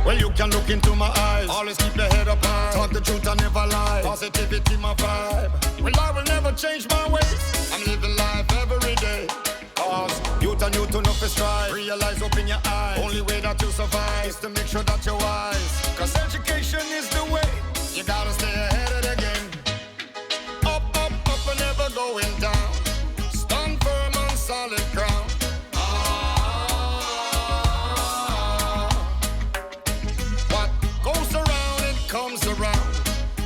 Well, you can look into my eyes. Always keep your head up high. Talk the truth, I never lie. Positivity, my vibe. Well, I will never change my ways. I'm living life every day. Cause youth and youth enough to strive. Realize, open your eyes. Only way that you survive is to make sure that you're wise. Cause education is the way. You gotta stay ahead of the game. Up, up, up and never going down. Stand firm on solid ground. What goes around, it comes around.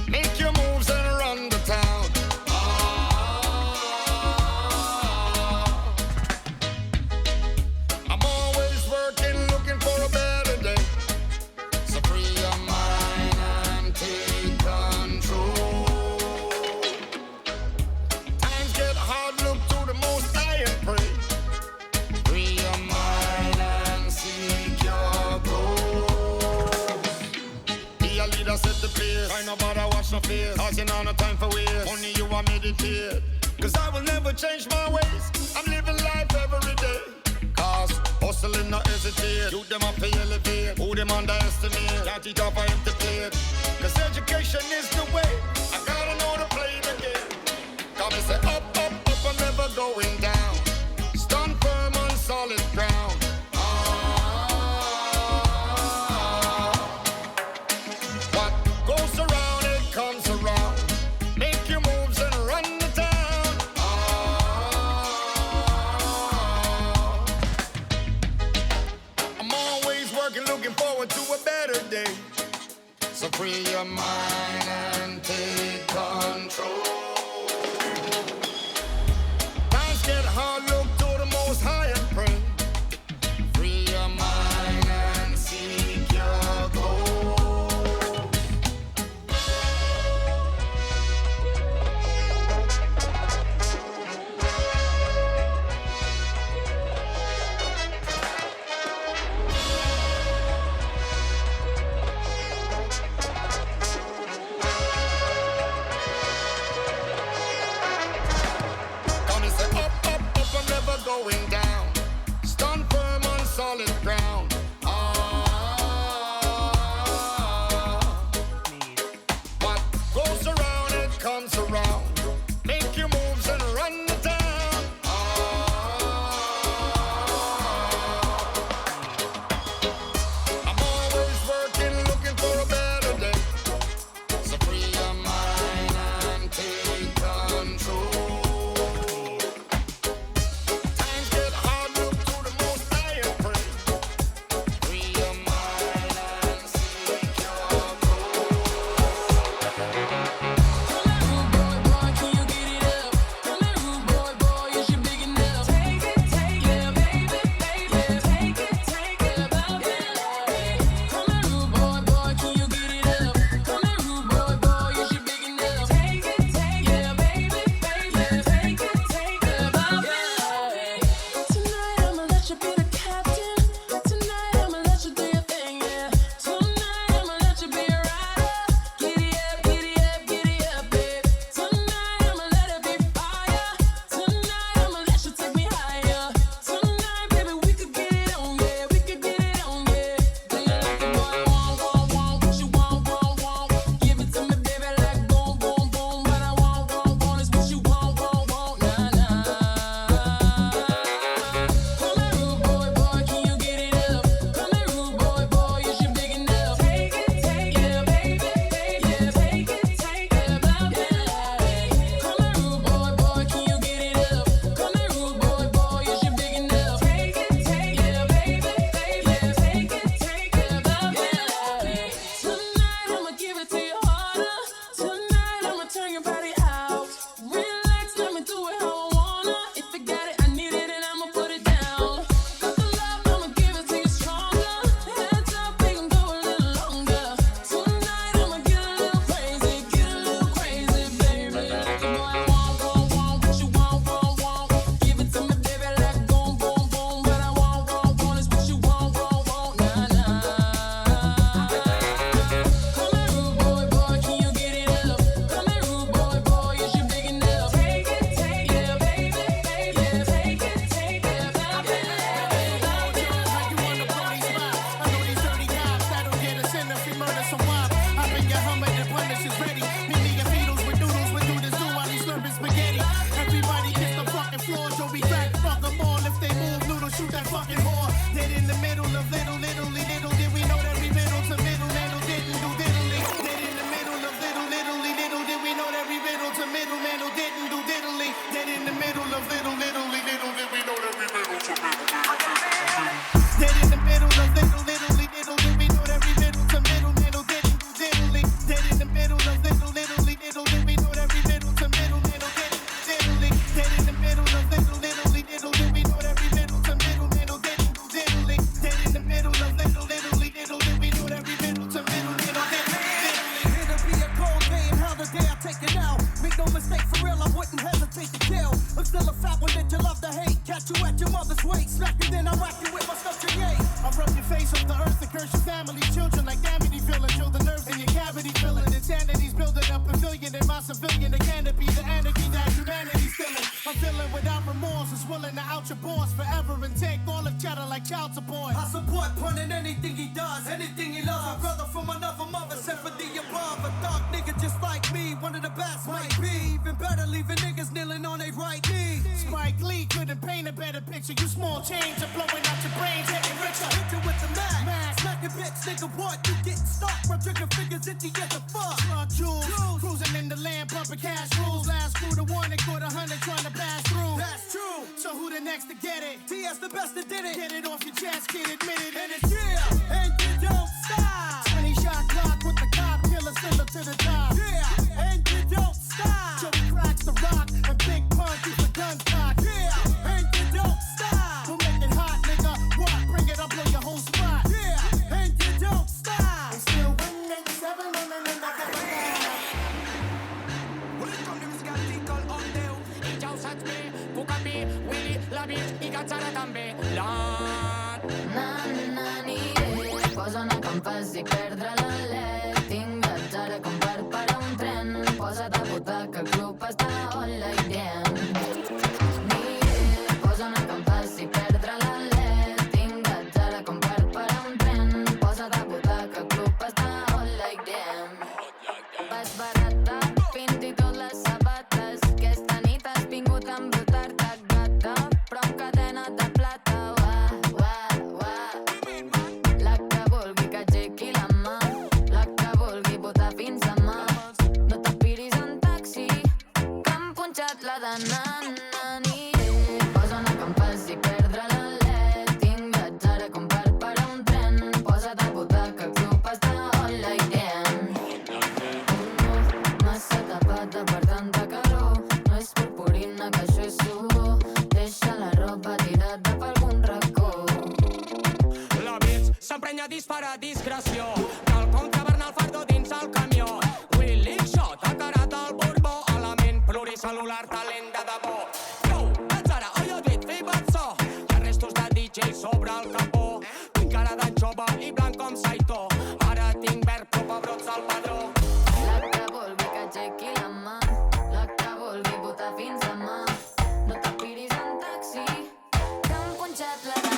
Make your moves and run the town. I'm always working, looking for a better day. So free your mind and take control. Times get hard, look to the Most High and pray. Free your mind and seek your goals. Be a leader, set the pace. Try no bother, watch no fears. Cause you know no time for waste. Only you are meditate. Cause I will never change my ways. I'm living life every day. Cause hustling not hesitate. You them up to elevate. Who them underestimate. Can't eat off a empty plate. Cause education is the way. I gotta know to play the game. Come and say up, up, up and never going down. Stand firm on solid ground. What goes around, it comes around. Make your moves and run the town. I'm always working, looking forward to a better day. So free your mind and take control. Times get hard, look to the Most High and pray. Free your mind and seek your goals. Curse your family, children like Amityville until the nerves in your cavity feeling. Insanity's building a pavilion in my civilian. The canopy, the anarchy that humanity's feeling. I'm feeling without remorse, is willing to out your boss forever and take all the cheddar like child support. I support Pun in anything he does, anything he loves. My brother from another mother sent for the above. A dark nigga just like me, one of the best might be. Even better, leaving niggas kneeling on their right knee. Spike Lee couldn't paint a better picture. You small change are blowing out your brains, getting richer. Hit you with the mag, smack a bitch, nigga, what? You getting stuck, my trigger fingers itchy as the fuck. Jewels, cruising in the land, pumping cash rules. Last crew to one, they caught 100 trying to pass through. That's true. So who the next to get it? TS the best that did it. Get it off your chest, kid, admit it. And it's yeah, and you don't stop. 20 shot clock with the cop killer, send her to the top. Yeah, and you don't stop. Joey cracks the rock and Big Pun keep the gun cock. Yeah, and you don't stop. We'll make it hot, nigga. What? Bring it up, blow your whole spot. Yeah, and you don't stop. It's still 187 on the i cazzare també posa una campàs i perdre l'alè. Tinc gatzara com per parar un tren. Posa't a votar que el club està online dient. Posa una campàs i perdre l'alè. Tinc gatzara com per parar un tren. Posa't a votar que el club està online dient. Vas barata, fins i tot les sabates. Aquesta nit has vingut a embrutar-te, gata, però amb cadena de plata. La que vulgui que aixequi la mà, la que vulgui votar fins demà. No t'aspiris en taxi, que han punxat la de nani. Posa una campàs i perdre l'alè. Tinc gatzara com per parar un tren. Posa't a votar que el club està online dient. Massa tapada per tanta calor. No és purpurina que això és suor. Deixa la roba tirada per algun racó. La bitch s'emprenya a disparar a discreció. Cal contrabarnar el fardo dins el camió. Willy Shot, ha carat el Borbó. Element pluricel·lular, talent de debò. Yo, gatzara, oi ho dit, fi batzó. Hi ha restos de DJ sobre el capó. Tinc cara de jove i blanc com Saito. Ara tinc verd però pebrots al padró. La que vulgui que aixequi la mà, la que vulgui votar fins demà. No t'aspiris en taxi, que han punxat la de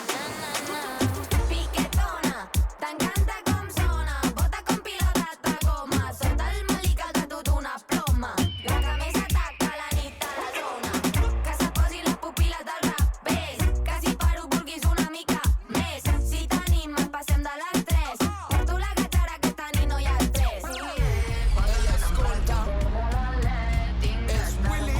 piquetona. T'encanta com sona, bota com pilota de goma. Sota el malic el tatu d'una ploma. La que més ataca la nit a la zona. Que se posi les pupil·les del rap. Ves, que si paro vulguis una mica més. Si t'animes passem de les 3. Porto la gatzara que esta nit no hi ha estrès. És Willy.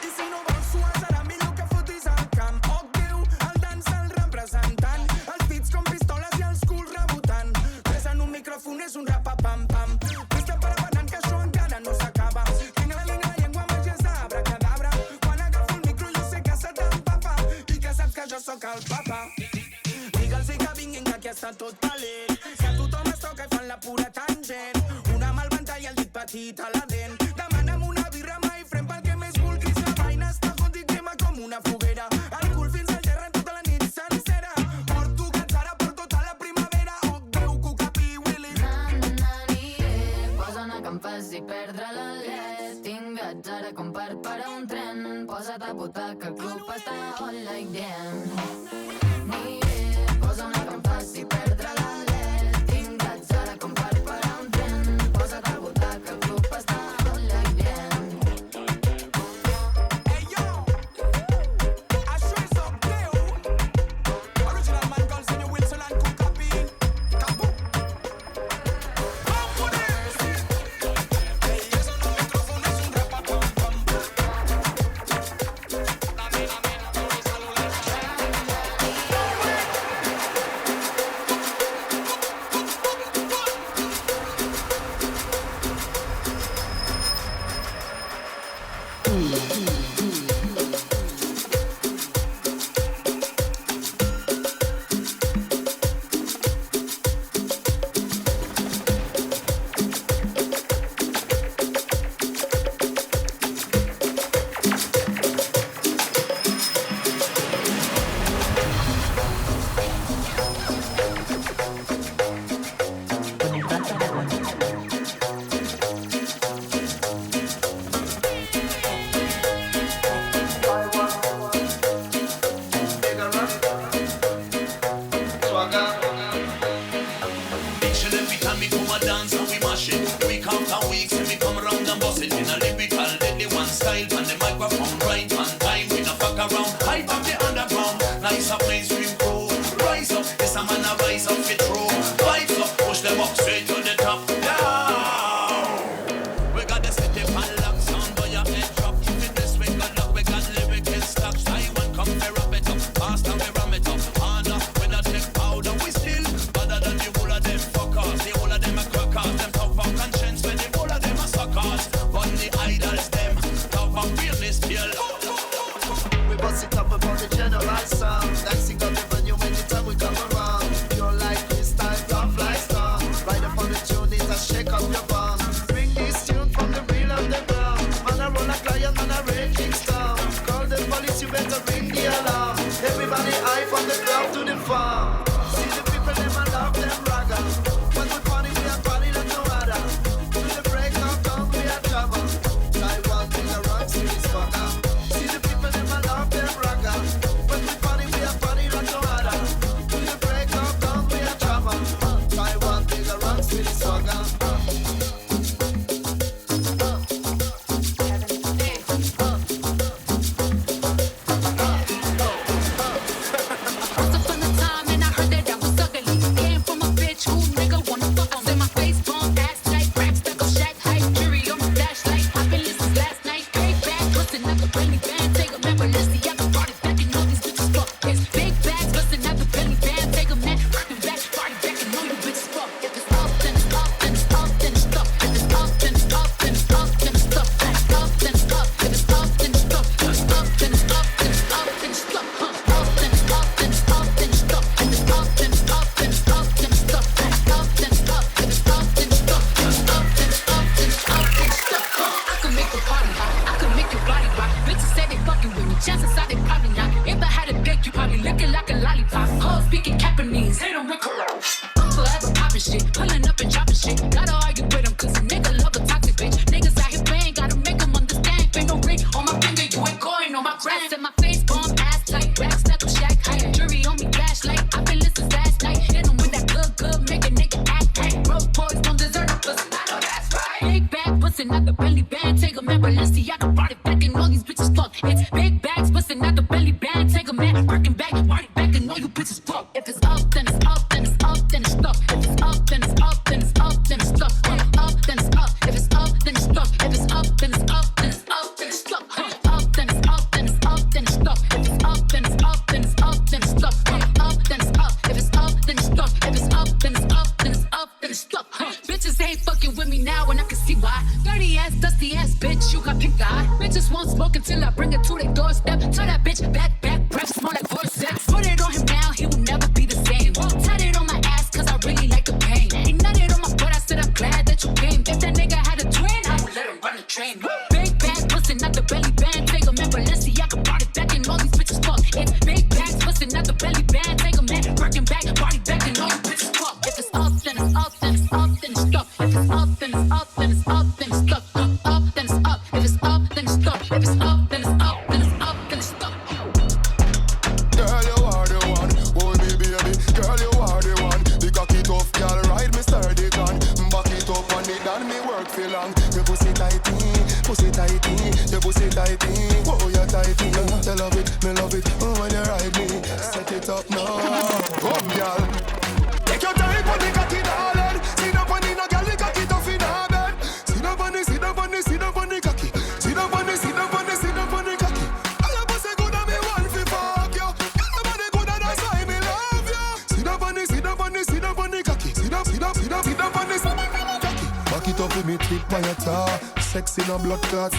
I si no vols suar serà millor que fotis al camp. Oh Déu, el dansa el representant. Els dits com pistoles i els culs rebotant. Tres en un micròfon és un rapapam-pam. Vés-te preparant que això encara no s'acaba. Tinc la línia de llengua màgia d'abracadabra. Quan agafo el micro jo sé que se t'empapa i que saps que jo sóc el papa. Digue'ls que vinguin que aquí està tot calent. Que a tothom es toca i fan la pura tangent. Una mà al ventall i el dit petit a la dent. Demana'm una birra mai frem pel que més vulguis. La vaina està hot i crema com una foguera. El cul fins al terra tota la nit sencera. Porto gatzara per tota la primavera. Oh Déu, Cucapi, Willy. Posa una campàs i perdre l'alè. Tinc gatzara com per parar un tren. Posa't a votar que el club està online dient. Posa una campàs i perdre l'alè. Tinc gatzara com per parar un tren. Posa't a votar que el club està online dient. Hey yo, això és Oh Déu. Original man called Senyor Wilson and Cucapi. Capu. Vámonos. Hey, eso no micrófono es un rapapam-pam. También, pluricel·lular, for the general sound. Like sing up even you anytime we come around. You're like crystal, tough like stone. Ride up on the tune, it a shake up your bum. Bring this tune from the real underground. Man I roll like lion, man I rain Kingston. Call the police, you better ring the alarm. Everybody high from the ground to the farm. See the people, them I love them ragga. When we party like no other. To the break of dawn, we are trouble. Taiwan, we are rocks, we is fucker. See the people, them I love them ragga. When we party like no other. To the break of dawn, we are trouble. Taiwan, we are rocks, we is fucker.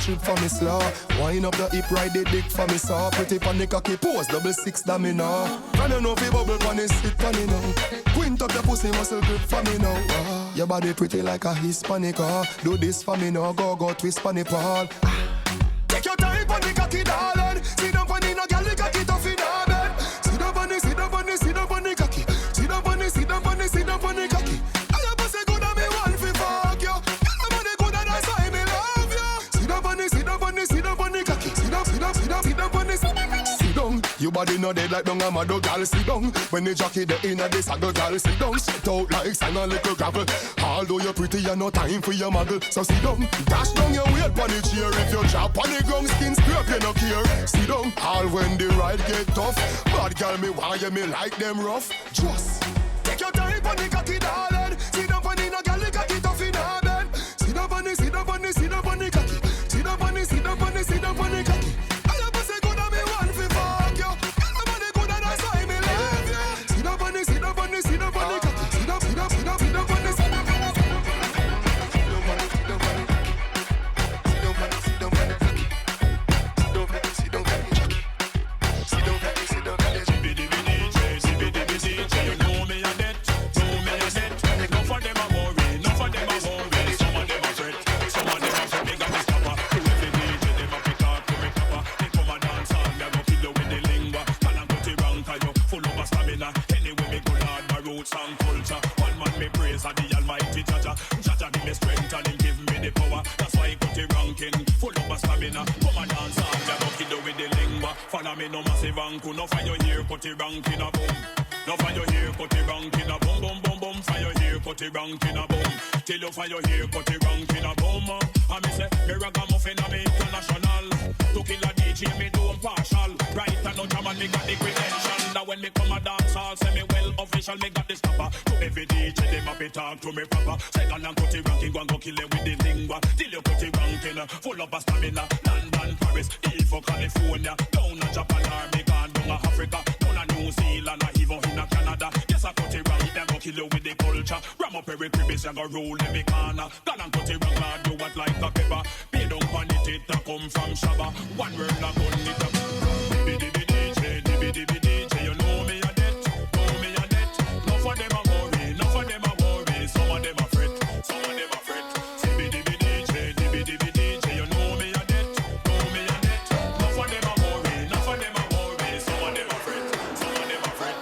Strip for me slaw. Wind up the hip, ride the dick for me saw. Pretty panic cocky pose, 6 damn me now. I don't know if you bubble panic, sit for me now. Quint up your pussy muscle grip for me now. Your body pretty like a Hispanic. Do this for me now, go twist for me Paul. Take your time for the cocky darling. Sit down for the no girl, the cocky tough in her bed. Sit down for the, sit down for the, sit down for the cocky. Sit down for the, sit down for the, sit down for the cocky. I your pussy good and me want fi fuck you. Your body good and that's why me love you. Sit down for the, sit down for the, sit down for the cocky. Sit down, sit down, sit down, sit down for the, sit down. Your body no dead like dung a mad girl. Sit down. When the jockey the inna the saddle, girl, sit down. Sit out like sand a little gravel. Although you're pretty, you no time for your muggle. So sit down. Dash down your weight on the chair. If you drop on the ground, skin scrape, you no care. Sit down. All when the ride get tough. Bad girl, me why you me like them rough. Just take your time on the cocky, darling. Sit down on the no girl, the cocky tough in her bed. Sit down on the, sit down on the, sit down on the cocky. Sit down on the, sit down on the, sit down on the cocky. I love pussy good and me want fi fuck you. Your body good and that's why me love you. Sit down on the, sit down on the, sit down on the cocky. Sit down, sit down, sit down, sit down on the, sit down on the, sit down on the, sit down on the, sit down on the cocky. Sit down on the, sit down on the cocky. Sit down on the, sit down on the cocky. Sit down on me no massive anku. No fire here, cut it rank in a boom. No fire here, cut it rank in a boom, boom, boom, boom. Fire here, cut it rank in a boom. Till you fire here, cut it rank in a boom. I me say, me ragamuffin a me international. To kill a DJ, me do partial. Right and no jam and me got the credential. Now when me come a dance hall, say me well official, me got the stopper. To every DJ, them up talk to me proper. Second and cut it ranking, go and go kill it with the lingua. Till you cut it ranking, full of a stamina. London, Paris, Ilfo, California. Down a Japan, or me gone down a Africa. Down a New Zealand, or even in a Canada. Yes, I cut it rank, then go kill you with the culture. Ram up every cribis and go roll every corner. Gone and cut it rank, hard, do what like a pepper. Pay down pan it a come from Shabba. One word like gun it up. Dibby dibby DJ, you know me a debt, know me a debt. No for them a worry, no for them a worry. Some of them a fret, some of them a fret. Dibby dibby DJ, you know me a debt, know me a debt. No for them a worry, no for them a worry. Some of them a fret, some of them a fret.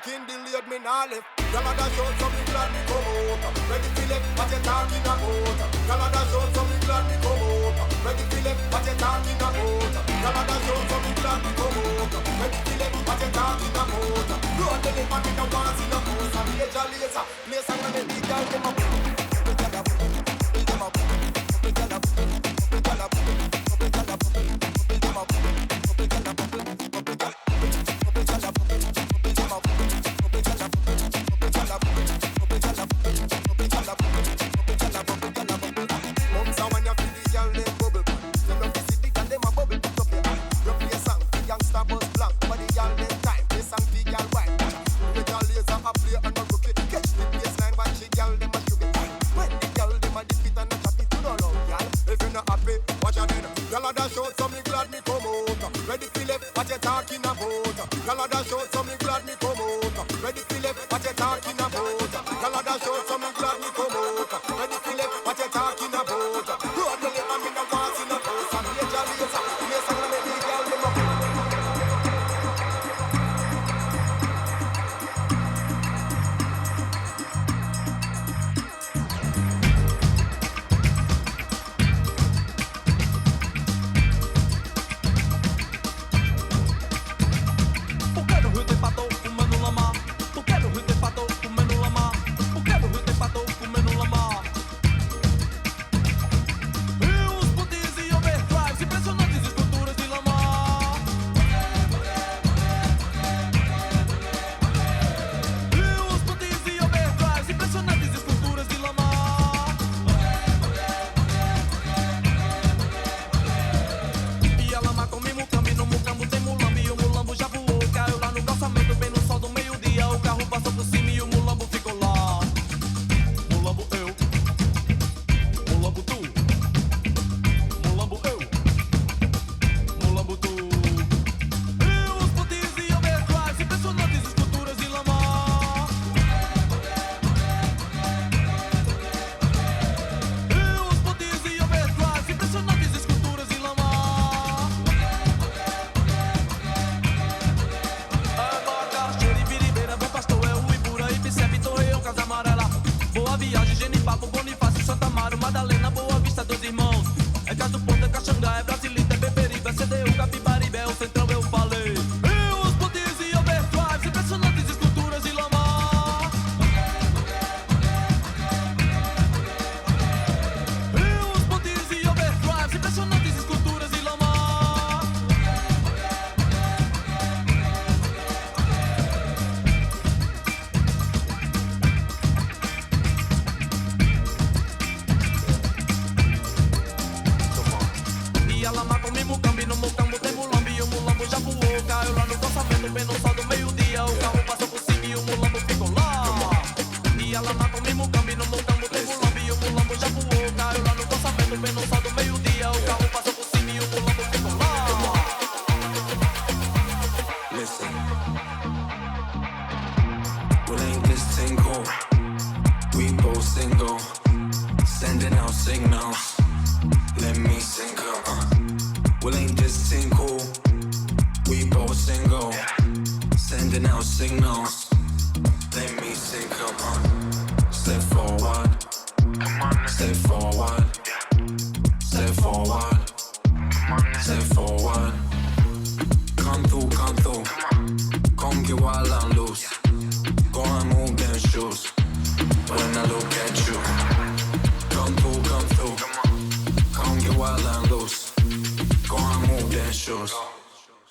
talking delayed, me nah left. Y'all a dash out, so me glad me come out. Ready to left, what you talking about? Y'all a dash out, so me glad me come out. Ready to left, what you talking about? Y'all a dash out, so me glad me come out. Ready to left, what you talking about? Road the left and me no want see no house. And later, place and let me girl them up.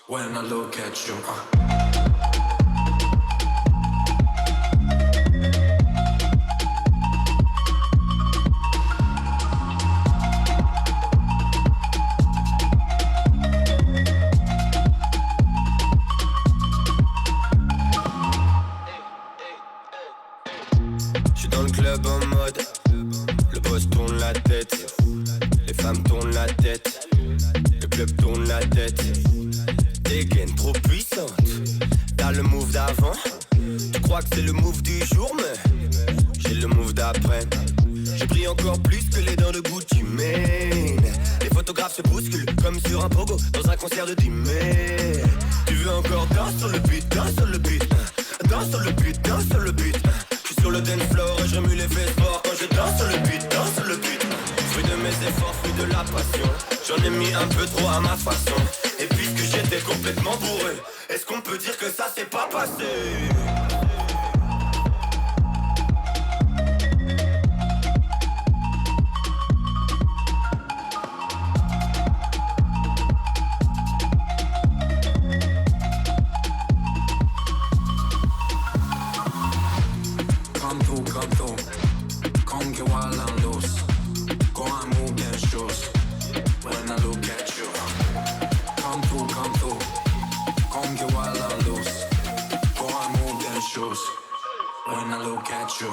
When I look at you, Je suis dans le club en mode, le boss tourne la tête, les femmes tournent la tête, le club tourne la tête. Des gaines trop puissantes, t'as le move d'avant, tu crois que c'est le move du jour, mais j'ai le move d'après. J'ai pris encore plus que les dents de Gucci Mane. Les photographes se bousculent comme sur un pogo dans un concert de Dimé. Tu veux encore danse sur le beat, danse sur le beat. danse sur le beat, danse sur le beat. J'suis sur le dance floor et je remue les fesses fort quand je danse sur le beat, danse sur le beat. Fruit de mes efforts, fruit de la passion. J'en ai mis un peu trop à ma façon. Et puisque j'étais complètement bourré, est-ce qu'on peut dire que ça s'est pas passé? When I look at you.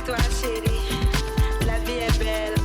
toi chérie, la vie est belle.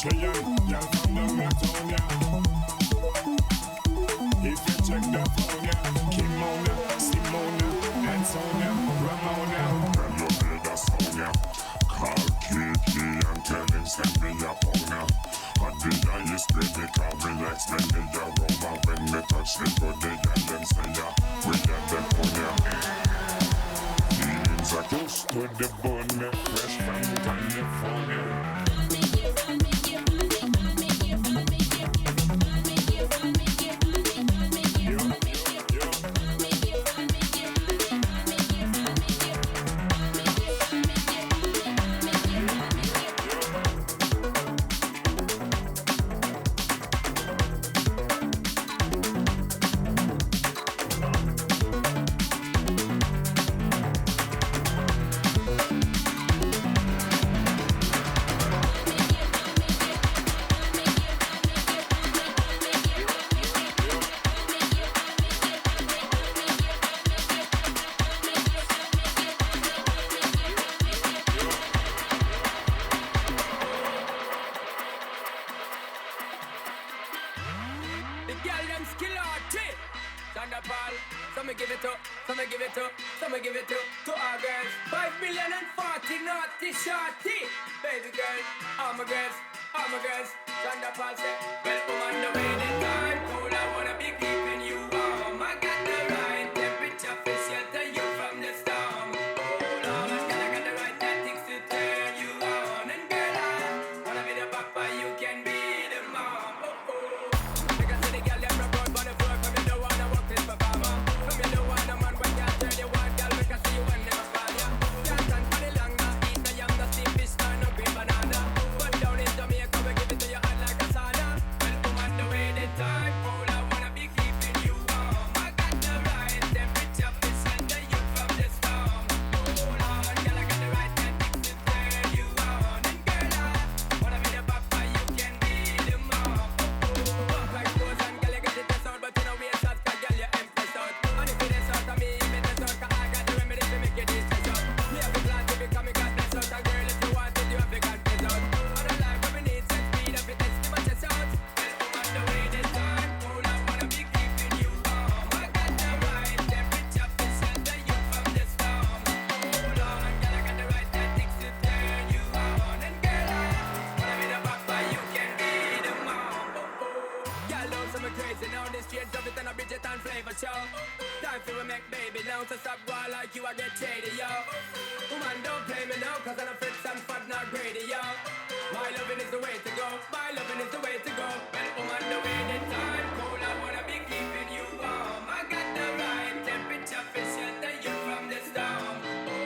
Chilean, y'all from down the town, yeah. If you check the phone, yeah. Kimona, Simona, and Sonia, Ramona. Tell your brother Sonia, call Kiki and tell him send me a phone. And the highest baby call me like send me a Roma. When me touch the body and them say yeah, we get them on ya. Feelings are close to the bone, me fresh from California. To our girls, 5 million and 40 naughty shorty. Baby girl, all my girls, Sandra Paul say, well, I'm on the way this time. Cool, I wanna be keeping you warm. I got the right temperature for shelter you from the storm. Hold on, I got the right tactics to turn you on. And girl, I wanna be the papa, you can be the mom. Because the girl, them rock out on the floor. From you don't wanna walk this performer. From you don't wanna man, when you turn you want, girl, make I see you and never fall ya. Can't stand for the long, not eat the yam, not steam fish, no green banana. But down in Jamaica, we give it to your hand like a sauna. Well, come on the way the time, cool, I wanna be keeping you warm. I got the right temperature to shelter you from the storm. Hold on, girl, I got the right tactics to turn you on. And girl, I wanna be the papa, you can be the mom. Walk like clothes and girl, you got the test out, but you know we ain't shots, 'cause girl, you empress out. And if it is out of me, if it is out, 'cause I got the remedy to make you distress out. Me have a plan to become a god bless out. And girl, if you want it, you have to confess out. And a life where we need sex, speed up, it takes too much chest out. Well, come on the way this time, cool, I wanna be keeping you warm. I got the right temperature to shelter you from the storm. Hold on, girl, I got the right tactics to turn you on. And girl, I wanna be the papa, you can be the mom. Girl, love some crazy now, this change of it and a Bridget and flavor show. Time for we make baby now, so stop going like you, I get shady, yo. Woman, don't play me now, 'cause I'm a fit and fat, not greedy, yo. My loving is the way to go, my loving is the way to go. Well, woman, the way the time cool, I wanna be keeping you warm. I got the right temperature for shelter you from the storm.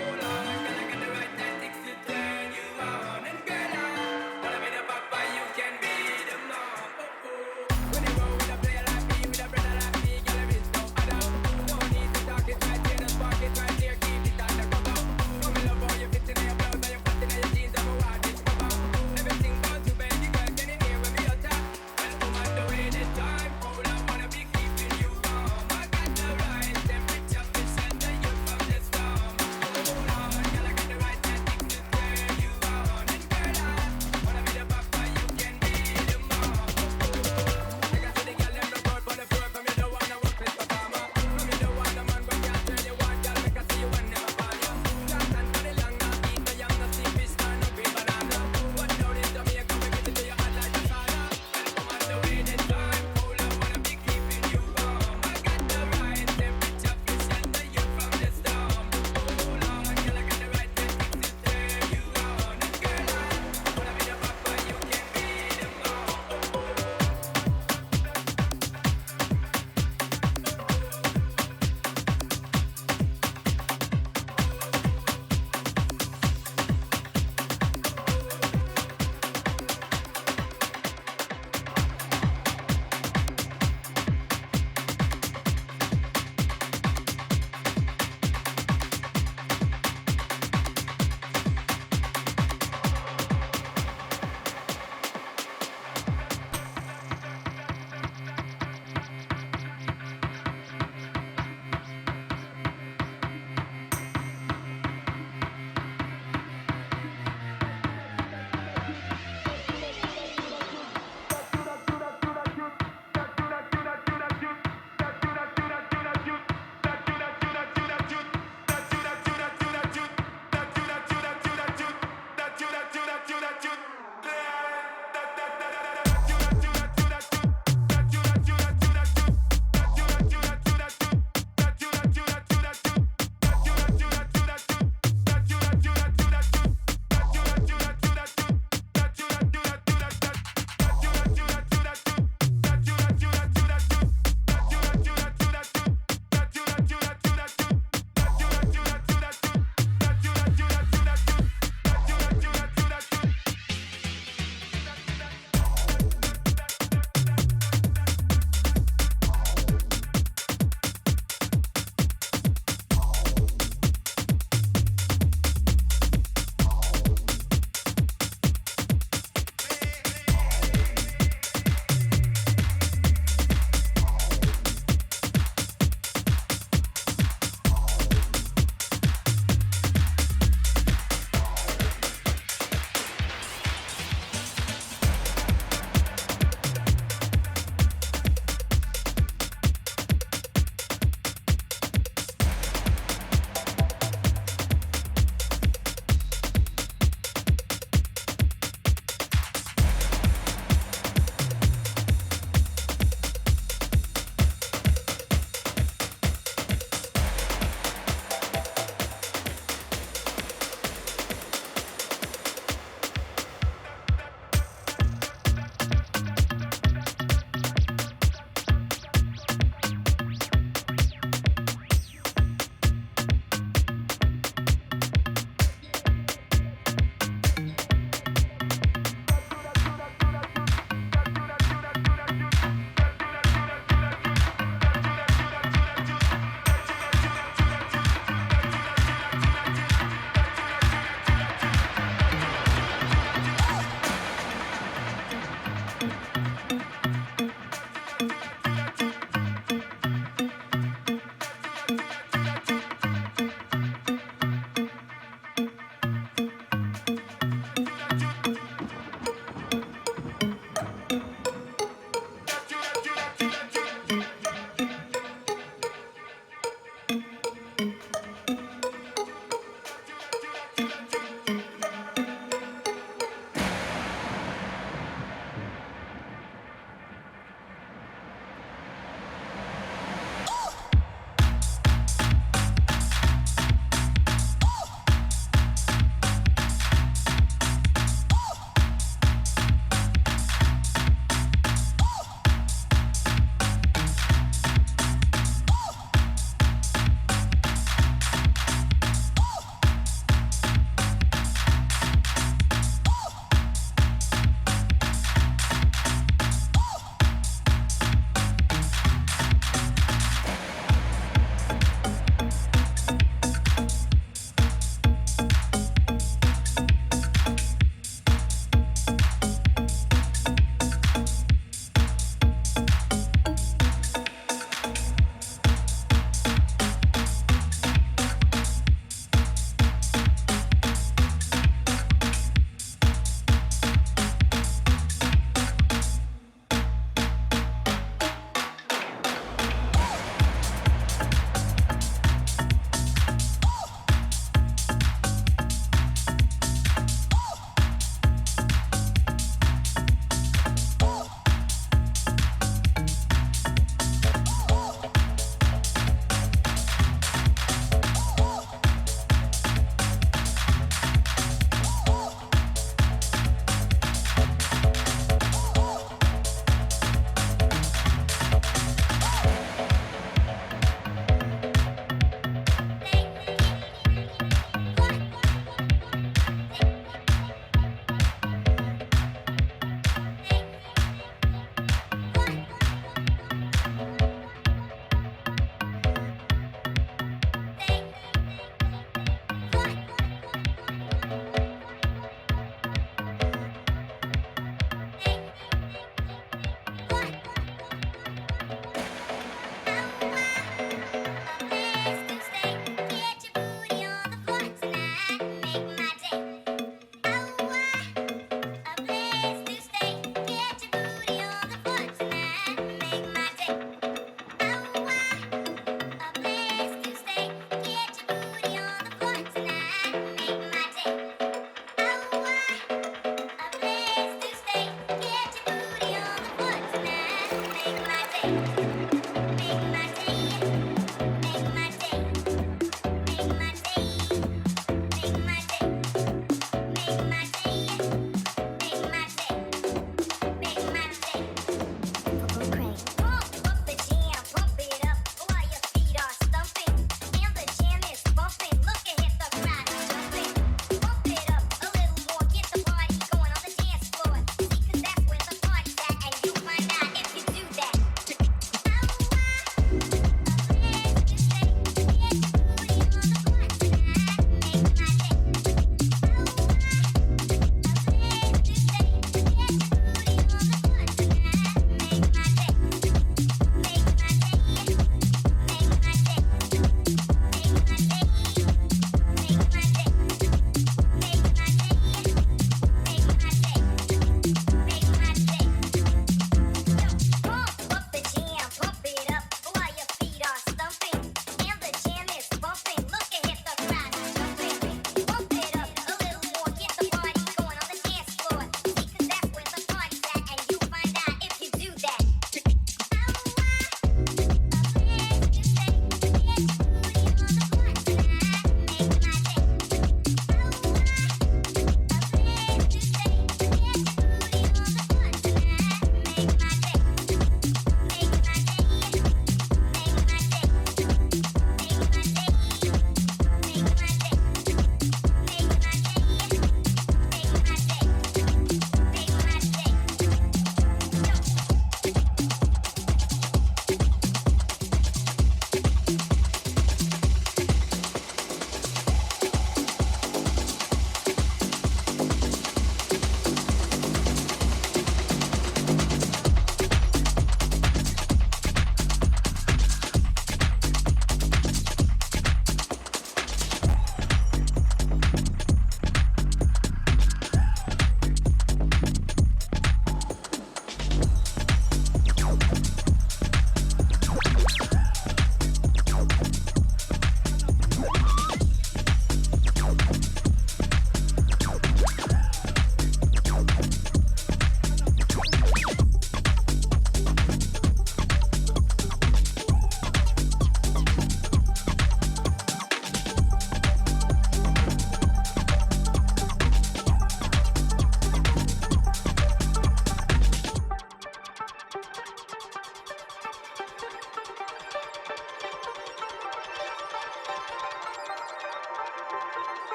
Hold on, girl, I got the right tactics to turn you on. And girl, I wanna be the papa, you can be the mom. When you roll with a player like me, with a brother like me, girl, there is no other. No need to talk it right here, just park it right here, keep it undercover. Come in love how you fit in your blouse and your fat in your jeans, I'm a wild bitch cover.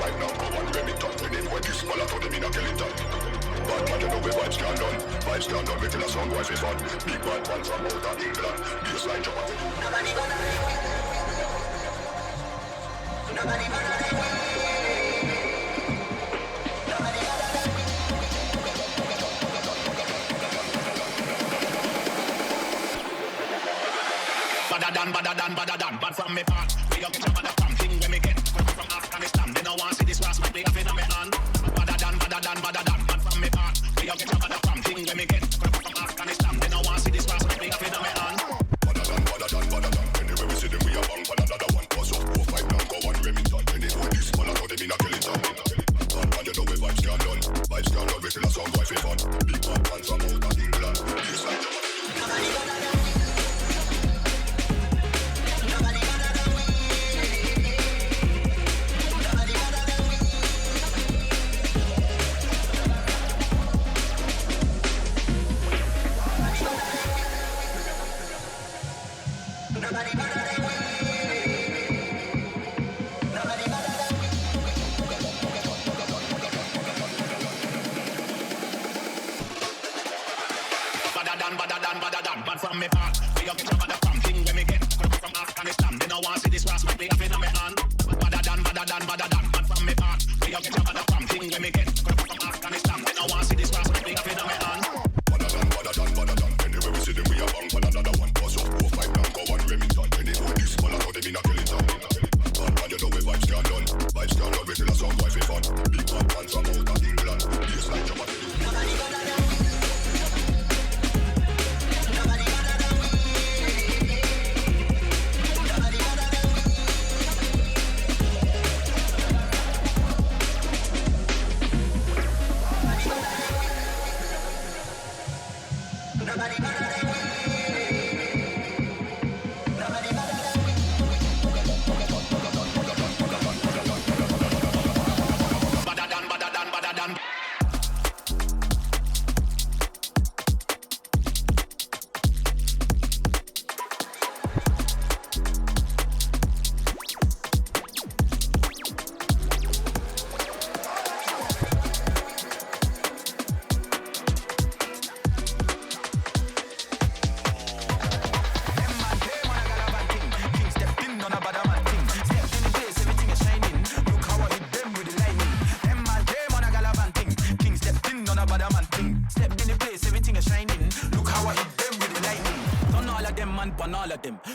fight now, go on Remington. Anyway, this small out of them in a Kellington. Bad man, you know we vibes can done. Vibes can done, we tell a song boy for fun. Big bad man from out of England. Baseline jump at it. Nobody gonna let me. Nobody gonna let me. Nobody gonna let me. Badder than, bad from me part. We don't get your mother from thing when me get come from Afghanistan. They don't want to see this last, but they have it on me hand. Badder than, bad from me part. We don't get your mother from thing when me get come from Afghanistan. They don't want to see this last, but they have it on me hand. Badder than. Anyway we see them, we a bang for another one. Pass up, go fight now, go on Remington. Anyway this man, I know them in a Kellington. Bad man, you know we vibes can done. Vibes can done, we feel a song boy for fun. Big bad man from out of England. This like nobody gonna let me. Badder than, bad from me part. We don't get your mother from thing when me get come from Afghanistan. They don't want to see this last, but they have it on me hand. Badder than, bad from me part. We don't get your mother from thing when me get come from Afghanistan. They don't want to see this last, but they have it on me hand. Badder than. Anyway we see them, we a bang for another one. Pass up, go fight now, go on Remington. Anyway this man, I know them in a Kellington. Bad man, you know we vibes can done. Vibes can done, we tell a song boy for fun. Big bad man from out of England. Baseline jump at it. Nobody gonna let me.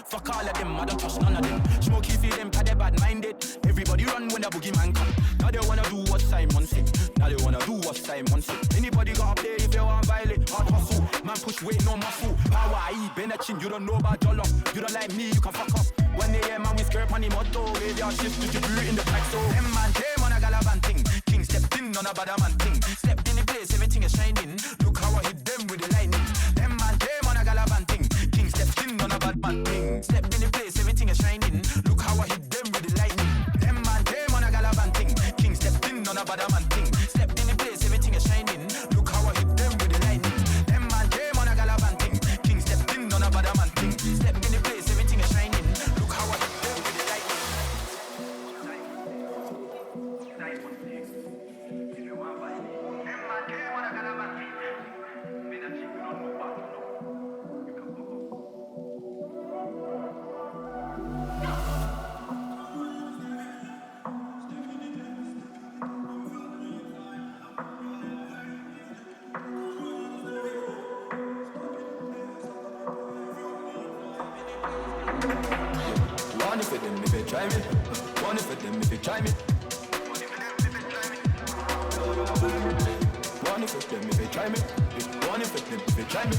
Fuck all of them, I don't trust none of them. Smokey feel them, cause they bad minded. Everybody run when the boogeyman come. Now they wanna do what Simon said. Anybody got up there if you want violate? Hard hustle, man push weight, no muscle. Power, I eat Benachin, you don't know about Jollof. You don't like me, you can fuck up. 1 AM man, we skirt on the motto. Graveyard shift, distribute in the pack, so them man came on a galavan thing. King stepped in on a bad man thing. Stepped in the place, everything is shining. Look how I hit them with the lightning. Them man came on a galavan thing. King stepped in on a bad man thing. Stepped in the place, everything is shining. Look how I hit them with the lightning. Them man came on a galavan thing. King stepped in on a bad man thing. Stepped in the place, everything is shining. Look how I hit them with the lightning. Them man came on a galavan thing. King stepped in on a bad man thing. Stepped in the place, everything is shining. Look how I hit them with the lightning. One for them if they try me. One for them if they try me. One for them if they try me. One for them if they try me.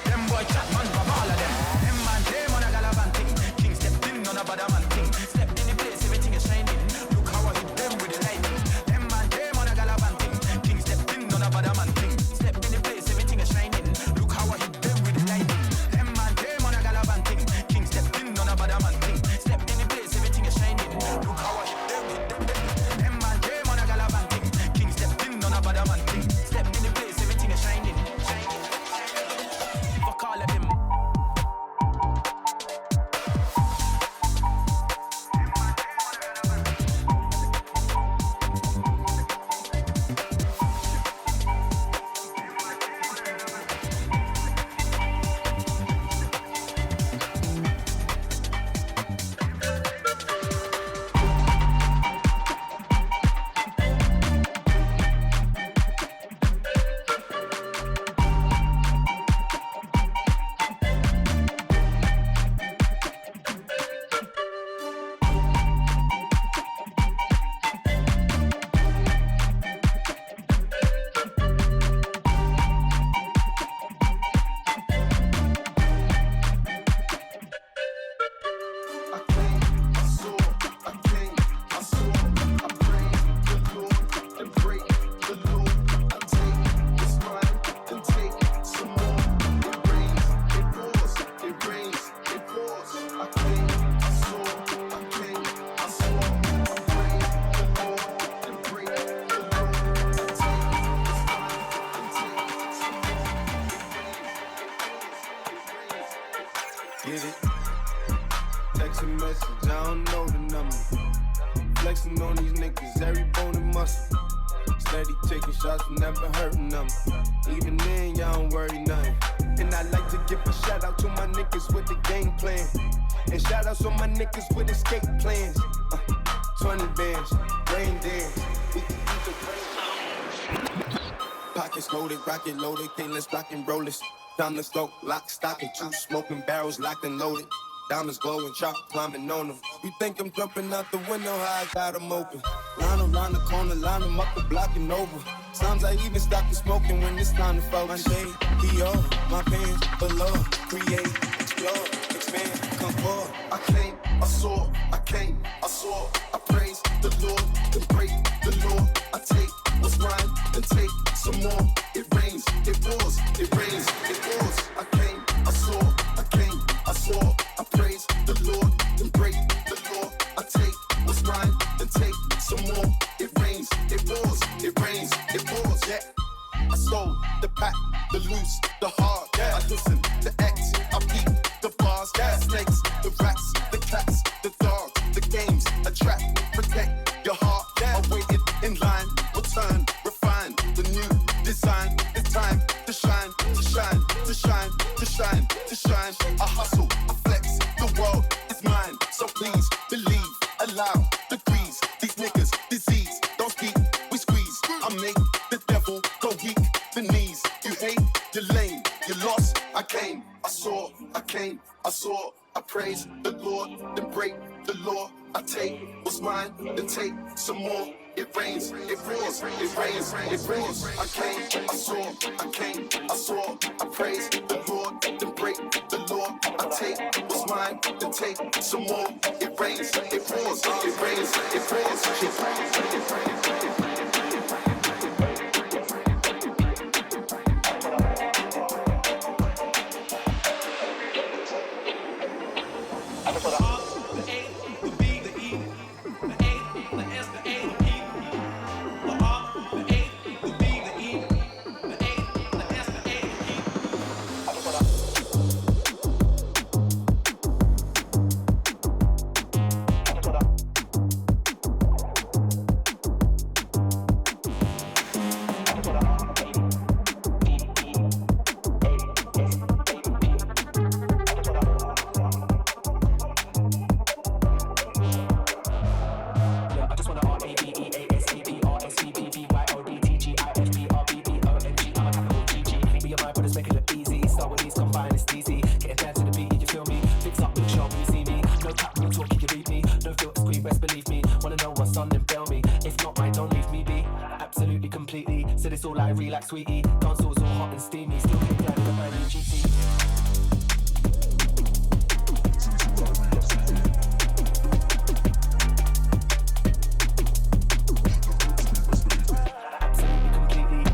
Them boy chat man from all of them. Them man came on a galavan thing. King stepped in on a bad man thing. Stepped in the place, everything is shining. Look how I hit them with the lightning. Them man came on a galavan thing. King stepped in on a bad man thing. Stepped in the place, everything is shining. Look how I hit them with the lightning. Them man came on a galavan thing. King stepped in on a bad man thing. Stepped in the place, everything is shining. Look how I hit them with them. Them man came on a galavan thing. King stepped in on a bad man thing. Stepped in the place, everything is shining. Fuck all of them. get it. Text a message, I don't know the number. Flexing on these niggas, every bone and muscle. Steady taking shots, never hurting them. Even then, y'all don't worry nothing. And I like to give a shout out to my niggas with the game plan. And shout outs on my niggas with escape plans. 20 bands, rain dance. We can eat the rain. Pockets loaded, rocket loaded, painless, rock and rollers. Diamonds go, lock, stock, and two smoking barrels locked and loaded. Diamonds glowing, chop climbing on them. You think I'm jumping out the window, how I got them open. Line around the corner, line them up the block and over. Sometimes I even stop the smoking when it's time to focus. My shade, Dior, my pants below. Create, explore, expand, come forward. I came, I saw, I came, I saw. I praise the Lord, then break the law. I take what's mine, then take some more. It rains, it pours, it rains, it pours. I came, I saw, I came, I saw. I praise the Lord, then break the law. I take what's mine, then take some more. It rains, it pours, it rains, it pours. Yeah. I stole the pack, the loose, the hard. Yeah. I listen to X, I beat the bars. Yeah. Snakes, the rats, the cats, the dogs, the games, attract, protect your heart. Yeah. I waited in line, return, refine the new design. It's time to shine, to shine, to shine, to shine, to shine. I hustle, I flex, the world is mine. So please believe, allow degrees. These niggas, disease, don't speak, we squeeze. I make the devil go weak, the knees. You hate, you're lame, you lost. I came, I saw, I came, I saw. I praise the Lord, then break the law. I take what's mine, then take some more. It rains, it pours, it rains, it pours. I came, I saw, I came, I saw. I praise the Lord, then break the law. I take what's mine, then take some more. It rains, it pours, it rains, it pours. Sweetie, consoles all hot and steamy. Still kick down with a brand new GT. Absolutely, completely.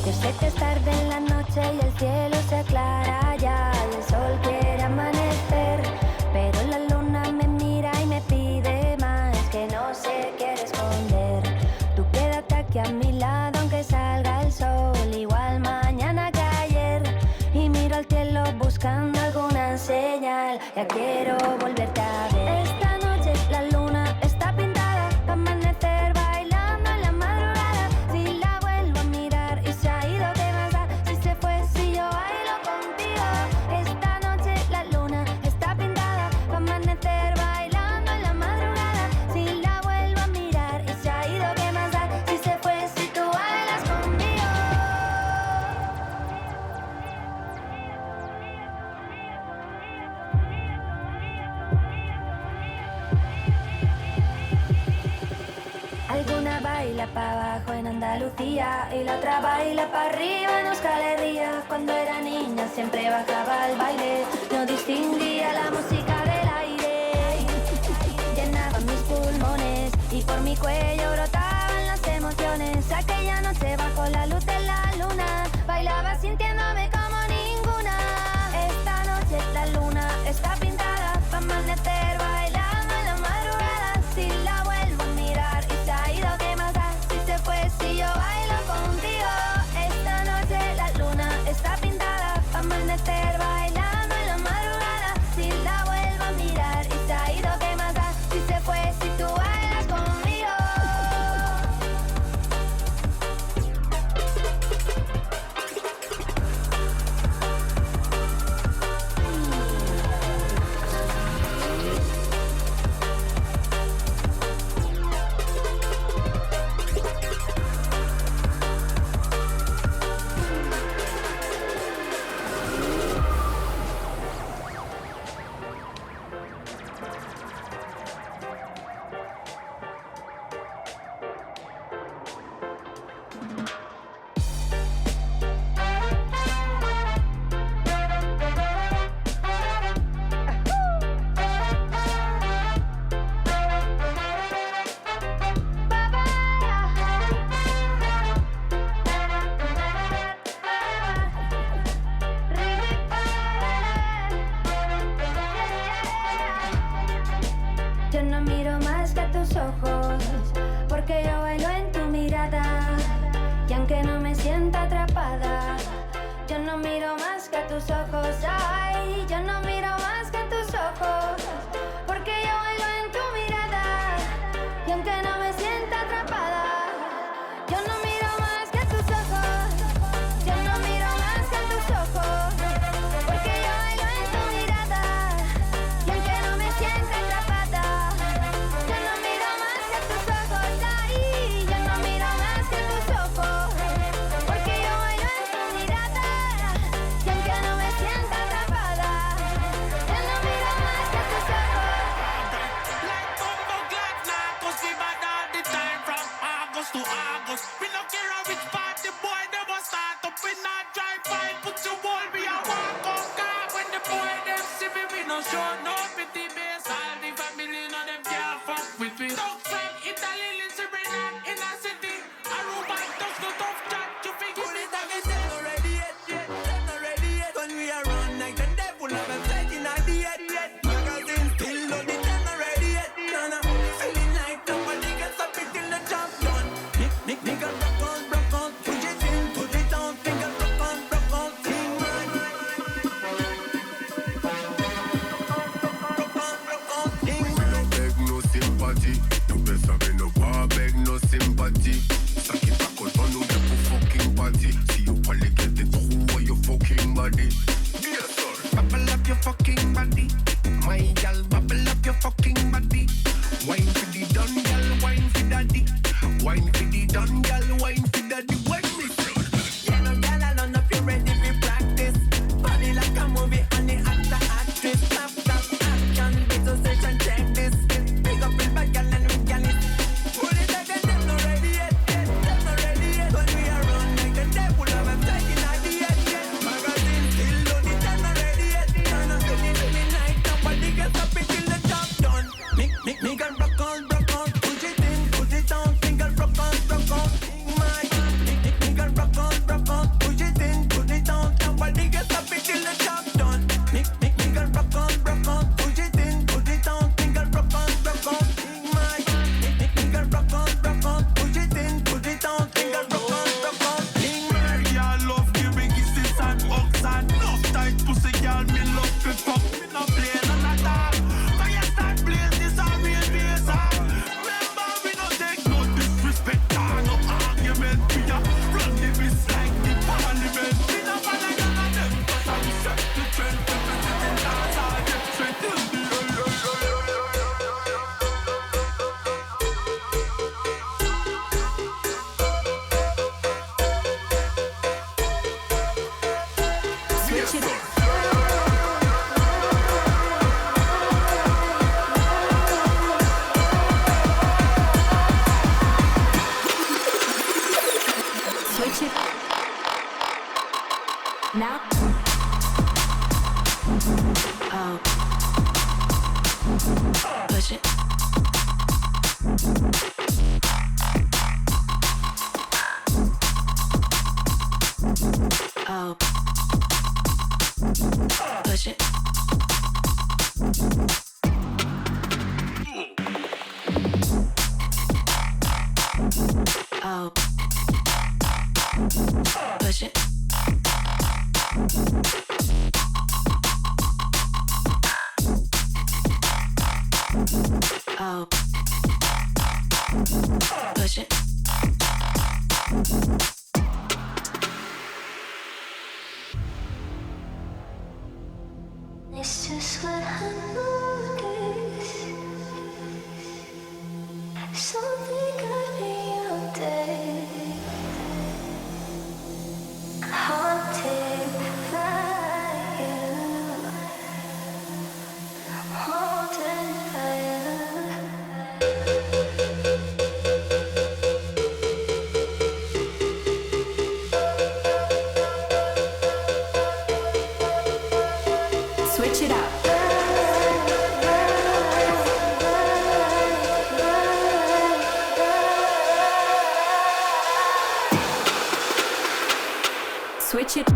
Yo sé que es tarde en la noche y el cielo se aclara ya. El sol quiere amanecer, pero la luna me mira y me pide más, que no se quiere esconder. Tú quédate aquí a mi lado aunque salga el sol, igual mañana que ayer. Y miro al cielo buscando alguna señal, ya quiero volverte a ver. Esta noche la luna está pintada para amanecer bailando en la madrugada. Si la vuelvo a mirar y se ha ido, ¿qué más da? Si se fue, si yo bailo contigo. Esta noche la luna está pintada para amanecer bailando en la madrugada. Si la vuelvo a mirar y se ha ido, ¿qué más da? Si se fue, si tú bailas conmigo. Alguna baila pa' abajo en Andalucía y la otra baila pa' arriba en Euskal Herria. Cuando era niña siempre bajaba al baile, no distinguía la música del aire. Llenaba mis pulmones y por mi cuello brotaban las emociones. Aquella noche bajo la luz de la luna bailaba sintiéndome como ninguna. Esta noche la luna está pintada pa' amanecer bailando en la madrugada. Si la vuelvo tus ojos. Ay, yo no miro más que tus ojos, porque yo bailo en tu mirada. Y aunque no me sienta atrapada, yo no miro más que tus ojos. Yo no miro más que tus ojos, porque yo bailo en tu mirada. Y aunque no me sienta atrapada, yo no miro más que tus ojos. Ay, yo no miro más que tus ojos, porque yo bailo en tu mirada. Y aunque no me sienta atrapada, yo no miro más que tus ojos. Like bumbo clock now, 'cause we bad all the time from August to August. We no care how which part the boy never start up. We not drive by, put your wall, we a walk up car. When the boy them see me, we no show no pity base. All the family none them can't fuck with me. Talk from Italy, Lisbon, in a city. Aruba, just no tough chat, you figure it out. They're not ready yet. They're not ready yet. When we are run like the devil, I'm taking out the head. Magazine still loaded, they're not ready yet. Nah, feeling like nobody can stop it till the job done. Nigga, rock on, push it in, put it down. Nigga, rock on, sing man. Rock on, sing Me no beg no sympathy. No best of me no power beg no sympathy. Suck it back out on the fucking party. See you only get it through your fucking body. Yes sir. Bubble up your fucking body. My gal, bubble up your fucking body. Wine for the done gal, wine for daddy. Wine for the done gal, wine for daddy. When me say Yeah, no gal, I don't know if you're ready to practice. Body like a movie and the actor, actress. Stop, action, little session, check this. Pick up real bad gal and we gal it. Pull it like a them not ready yet. Them not ready yet. When we are run like the devil, I'm taking out the head. Magazine still loaded, them not ready yet. Turn up feeling like nobody can stop it till the job done. Nigga, rock on, push it in, put it down. Nigga, rock on, sing my. Nigga, rock on, push it in, put it down. Nobody can stop it till the job done. Nigga, rock on, push it in, put it down. Nigga, rock on, sing my. Nigga, rock on, push it in, put it down. Nigga, rock on, sing my. Y'all love the biggest sis and hugs and love tight pussy, y'all me love to fuck. Me no play none of that. When you start playing this a real bass, remember we no take no disrespect or no argument. We a run the beast like the parliament. We no follow none of them, 'cause I set the trend. Representing dance all get straight till the yes sir. Switch it now. Oh, push it. Oh, push it. Oh, push it. Oh, push it. It's just what I noticed. Something got me out there, haunted by you, haunted by you. Switch it up. Switch it.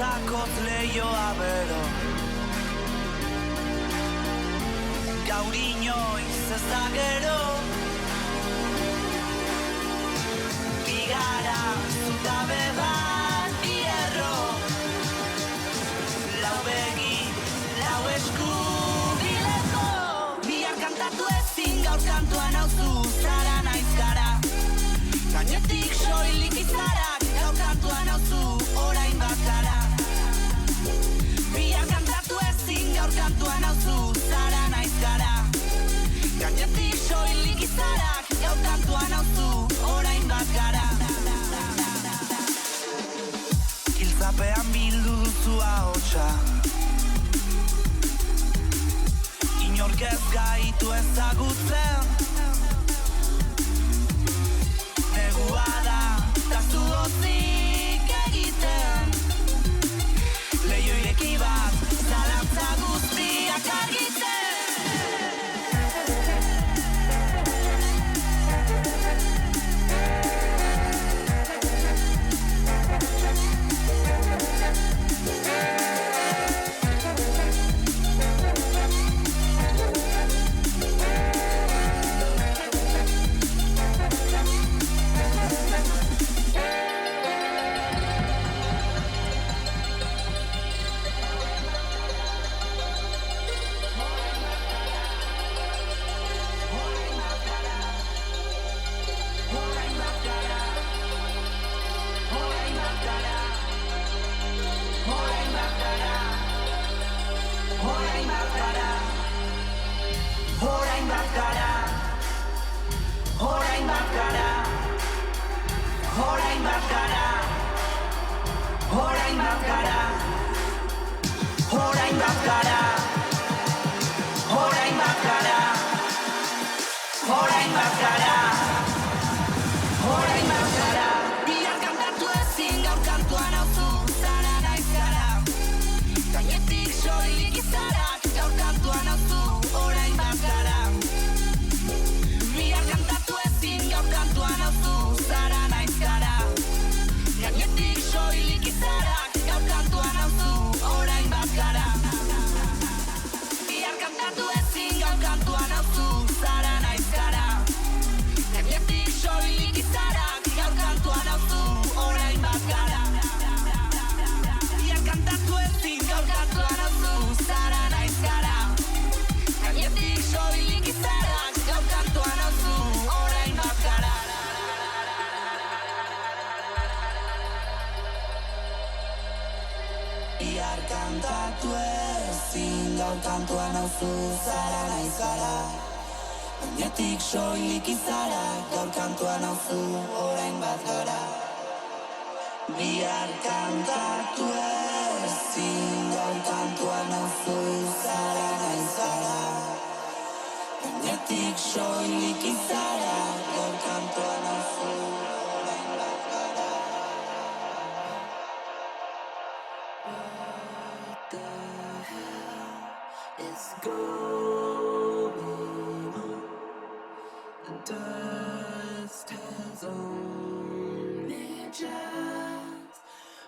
zakoz leioa bero. Gaur inoiz ez da gero. Bigara zutabe bat bierro. Lau begi, lau esku bileko. Bihar kantatu ezin gaur kantuan hauzu zara naiz gara. Gainetik soilik izarak gaur kantuan hauzu orain bat gara. Bihar kantatu ezin gaur kantuan hauzu zara naiz gara. Gainetik soilik izarak gaur kantuan hauzu orain bat gara. Giltzapean bildu duzu ahotsa. Inork ez gaitu ezagutzen. Negua da, ta zu gozik egiten. Leio ireki bat, zalantza guztiak argitzen. Kantuan hauzu zara naiz gara. Gainetik soilik izara. Gaur kantuan hauzu orain bat gara. Bihar kantatu ezin. Gaur kantuan hauzu zara naiz gara. Gainetik soilik izara. Gaur kantuan hauzu orain bat gara. It's going on. The dust has only just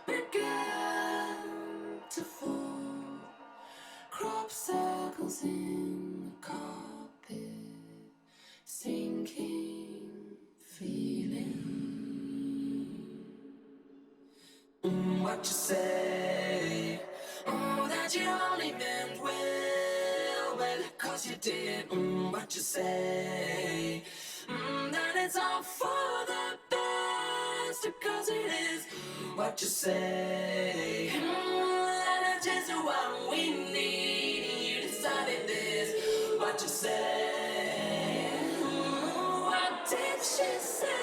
begun to fall. Crop circles in the carpet, sinking feeling. What you say? Oh, that you only meant well, well, 'cause you did, what you say, that it's all for the best, 'cause it is, what you say, that it is what we need, you decided this, what you say, what did she say?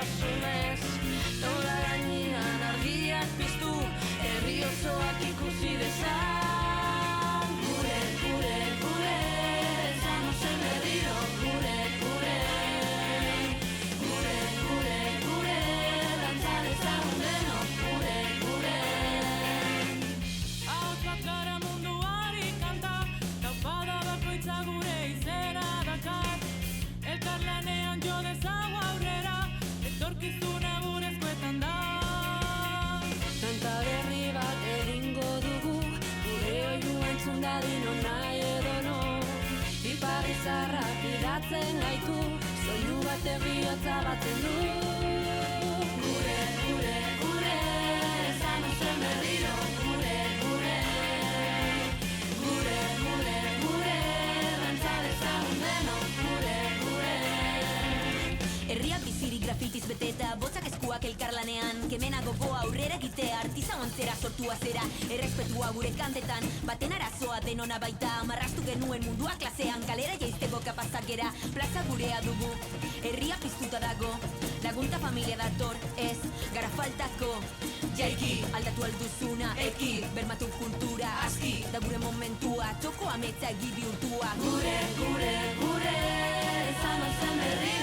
maitasunez. Nola gainean argiak piztu, herri osoak ikusi dezan. Gure, gure, gure, esan ozen berriro. Gure, gure, gure, gure, gure, dantza dezagun denok. Gure, gure. Ahots bat gara munduari kanta, taupada bakoitza gure izena dakar. Elkarlanean jo dezagu aurrera, etorkizuna gure eskuetan da. Kanta berri bat egingo dugu, gure oihu entzun dadin nahi edo non. Iparri zarrak idatzen gaitu, soinu bat bihotza batzen du. Gure, gure, gure, esan ozen berriro. Gure, gure, gure, gure, gure, dantza dezagun denok. Gure, gure. Herriak bizirik grafitiz beteta, botzak eskuak elkarlanean, kemena gogoa aurrera egitea, artizan ontzera sortua zera, errespetua gure kantetan, baten arazoa denona baita, marrastu genuen mundua klasean, kalera jaizteko kapazak gera, plaza gurea dugu, herria piztuta dago, lagunta familia dator, ez, gara faltako, jaiki, aldatu alduzuna, eki, bermatu kultura, aski, da gure momentua, txoko ametsa egi bihurtua. Gure, gure, gure, esan ozen berriro.